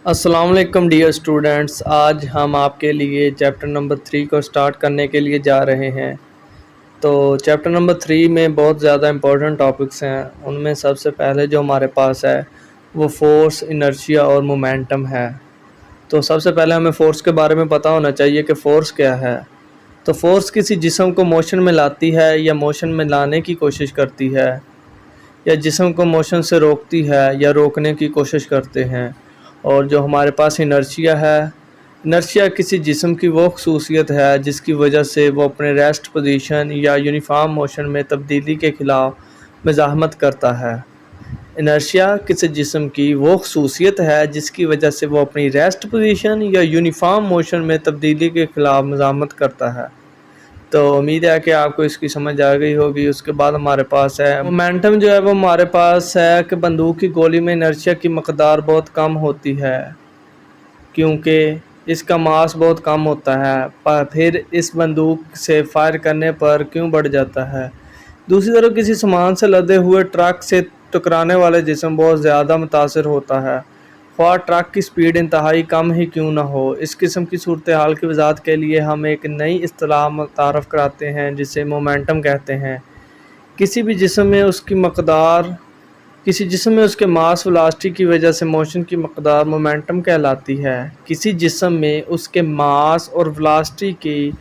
السلام علیکم dear students, آج ہم آپ کے لیے چیپٹر نمبر 3 کو سٹارٹ کرنے کے لیے جا رہے ہیں۔ تو چیپٹر نمبر 3 میں بہت زیادہ امپورٹنٹ ٹاپکس ہیں۔ ان میں سب سے پہلے جو ہمارے پاس ہے وہ فورس، انرشیا اور مومنٹم ہے۔ تو سب سے پہلے ہمیں فورس کے بارے میں پتہ ہونا چاہیے کہ فورس کیا ہے۔ تو فورس کسی جسم کو موشن میں لاتی ہے یا موشن میں لانے کی کوشش کرتی ہے، یا جسم کو موشن سے روکتی ہے یا روکنے کی کوشش کرتے ہیں۔ اور جو ہمارے پاس انرشیا ہے، انرشیا کسی جسم کی وہ خصوصیت ہے جس کی وجہ سے وہ اپنے ریسٹ پوزیشن یا یونیفارم موشن میں تبدیلی کے خلاف مزاحمت کرتا ہے۔ انرشیا کسی جسم کی وہ خصوصیت ہے جس کی وجہ سے وہ اپنی ریسٹ پوزیشن یا یونیفارم موشن میں تبدیلی کے خلاف مزاحمت کرتا ہے۔ تو امید ہے کہ آپ کو اس کی سمجھ آ گئی ہوگی۔ اس کے بعد ہمارے پاس ہے مومنٹم، جو ہے وہ ہمارے پاس ہے کہ بندوق کی گولی میں انرشیا کی مقدار بہت کم ہوتی ہے کیونکہ اس کا ماس بہت کم ہوتا ہے، پھر اس بندوق سے فائر کرنے پر کیوں بڑھ جاتا ہے۔ دوسری طرف کسی سامان سے لدے ہوئے ٹرک سے ٹکرانے والے جسم بہت زیادہ متاثر ہوتا ہے، خواہ ٹرک کی سپیڈ انتہائی کم ہی کیوں نہ ہو۔ اس قسم کی صورتحال کی وضاحت کے لیے ہم ایک نئی اصطلاح متعارف کراتے ہیں جسے مومنٹم کہتے ہیں۔ کسی بھی جسم میں اس کے ماس ویلاسٹی کی وجہ سے موشن کی مقدار مومنٹم کہلاتی ہے۔ کسی جسم میں اس کے ماس اور ویلاسٹی کی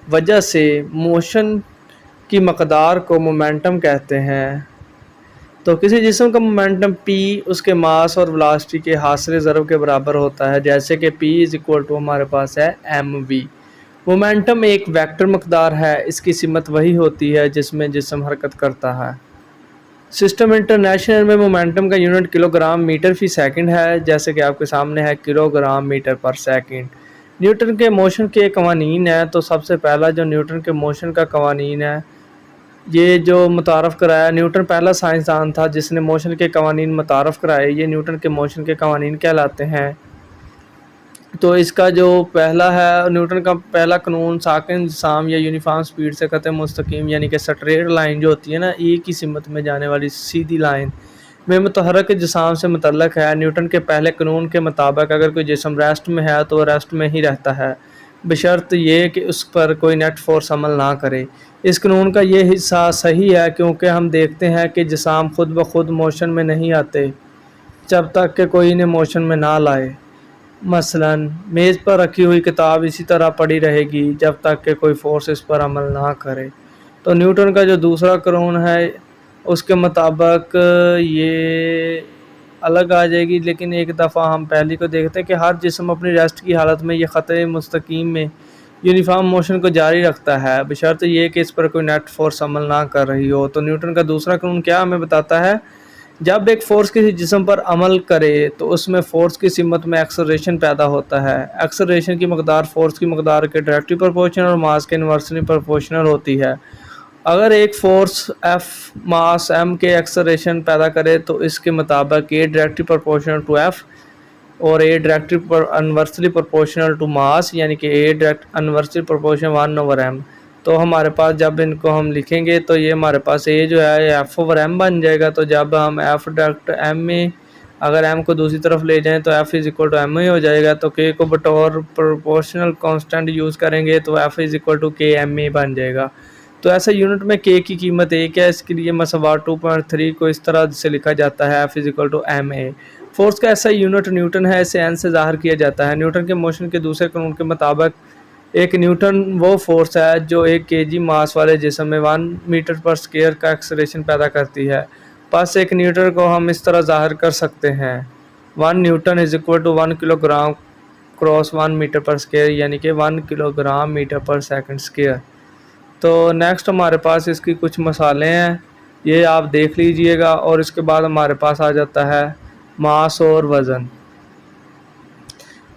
وجہ سے موشن کی مقدار کو مومنٹم کہتے ہیں۔ تو کسی جسم کا مومنٹم P اس کے ماس اور ویلاسٹی کے حاصل ضرب کے برابر ہوتا ہے، جیسے کہ P ہمارے پاس ہے mv۔ مومنٹم ایک ویکٹر مقدار ہے، اس کی سمت وہی ہوتی ہے جس میں جسم حرکت کرتا ہے۔ سسٹم انٹرنیشنل میں مومنٹم کا یونٹ کلو گرام میٹر فی سیکنڈ ہے، جیسے کہ آپ کے سامنے ہے kilo gram metre per second. Newton کے موشن کے قوانین ہیں، تو سب سے پہلا جو نیوٹن کے موشن کا قوانین ہے، یہ جو متعارف کرایا، نیوٹن پہلا سائنسدان تھا جس نے موشن کے قوانین متعارف کرائے، یہ نیوٹن کے موشن کے قوانین کہلاتے ہیں۔ تو اس کا جو پہلا ہے، نیوٹن کا پہلا قانون ساکن جسام یا یونیفارم سپیڈ سے خط مستقیم یعنی کہ سٹریٹ لائن جو ہوتی ہے نا، ایک ہی سمت میں جانے والی سیدھی لائن میں متحرک جسام سے متعلق ہے۔ نیوٹن کے پہلے قانون کے مطابق اگر کوئی جسم ریسٹ میں ہے تو وہ ریسٹ میں ہی رہتا ہے، بشرط یہ کہ اس پر کوئی نیٹ فورس عمل نہ کرے۔ اس قانون کا یہ حصہ صحیح ہے کیونکہ ہم دیکھتے ہیں کہ جسام خود بخود موشن میں نہیں آتے جب تک کہ کوئی انہیں موشن میں نہ لائے۔ مثلا میز پر رکھی ہوئی کتاب اسی طرح پڑی رہے گی جب تک کہ کوئی فورس اس پر عمل نہ کرے۔ تو نیوٹن کا جو دوسرا قانون ہے اس کے مطابق یہ الگ آ جائے گی، لیکن ایک دفعہ ہم پہلی کو دیکھتے ہیں کہ ہر جسم اپنی ریسٹ کی حالت میں یہ خط مستقیم میں یونیفارم موشن کو جاری رکھتا ہے، بشرط یہ کہ اس پر کوئی نیٹ فورس عمل نہ کر رہی ہو۔ تو نیوٹن کا دوسرا قانون کیا ہمیں بتاتا ہے؟ جب ایک فورس کسی جسم پر عمل کرے تو اس میں فورس کی سمت میں ایکسلریشن پیدا ہوتا ہے۔ ایکسلریشن کی مقدار فورس کی مقدار کے ڈائریکٹلی پرپورشنل اور ماس کے انورسلی پرپورشنل ہوتی ہے۔ اگر ایک فورس F ماس m کے ایکسلریشن پیدا کرے تو اس کے مطابق A directly proportional to F اور A directly inversely proportional to mass, یعنی کہ A direct inversely proportional 1/m۔ تو ہمارے پاس جب ان کو ہم لکھیں گے تو یہ ہمارے پاس A جو ہے یہ F/m بن جائے گا۔ تو جب ہم F ڈائریکٹ m میں اگر m کو دوسری طرف لے جائیں تو F m ہی ہو جائے گا، تو K کو بطور پرپورشنل کانسٹنٹ یوز کریں گے تو F Kma بن جائے گا۔ تو ایسا یونٹ میں K کی قیمت 1 ہے، اس کے لیے مساوات 2.3 کو اس طرح سے لکھا جاتا ہے F ma۔ فورس کا ایسا یونٹ نیوٹن ہے، اسے n سے ظاہر کیا جاتا ہے۔ نیوٹن کے موشن کے دوسرے قانون کے مطابق ایک نیوٹن وہ فورس ہے جو 1 kg ماس والے جسم میں 1 میٹر پر سکوائر کا ایکسلریشن پیدا کرتی ہے۔ پس ایک نیوٹن کو ہم اس طرح ظاہر کر سکتے ہیں 1 Newton = 1 kilo gram × 1 metre per square, یعنی کہ 1 kilo gram metre per second square. تو نیکسٹ ہمارے پاس اس کی کچھ مثالیں ہیں، یہ آپ دیکھ لیجئے گا۔ اور اس کے بعد ہمارے پاس آ جاتا ہے ماس اور وزن۔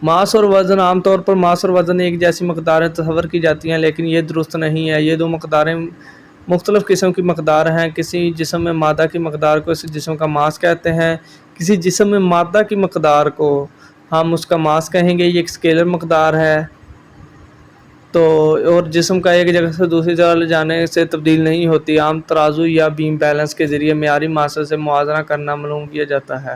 ماس اور وزن، عام طور پر ماس اور وزن ایک جیسی مقداریں تصور کی جاتی ہیں، لیکن یہ درست نہیں ہے۔ یہ دو مقداریں مختلف قسم کی مقدار ہیں۔ کسی جسم میں مادہ کی مقدار کو اس جسم کا ماس کہتے ہیں، کسی جسم میں مادہ کی مقدار کو ہم اس کا ماس کہیں گے۔ یہ ایک اسکیلر مقدار ہے تو اور جسم کا ایک جگہ سے دوسری جگہ لے جانے سے تبدیل نہیں ہوتی۔ عام ترازو یا بیم بیلنس کے ذریعے معیاری ماسے سے موازنہ کرنا معلوم کیا جاتا ہے۔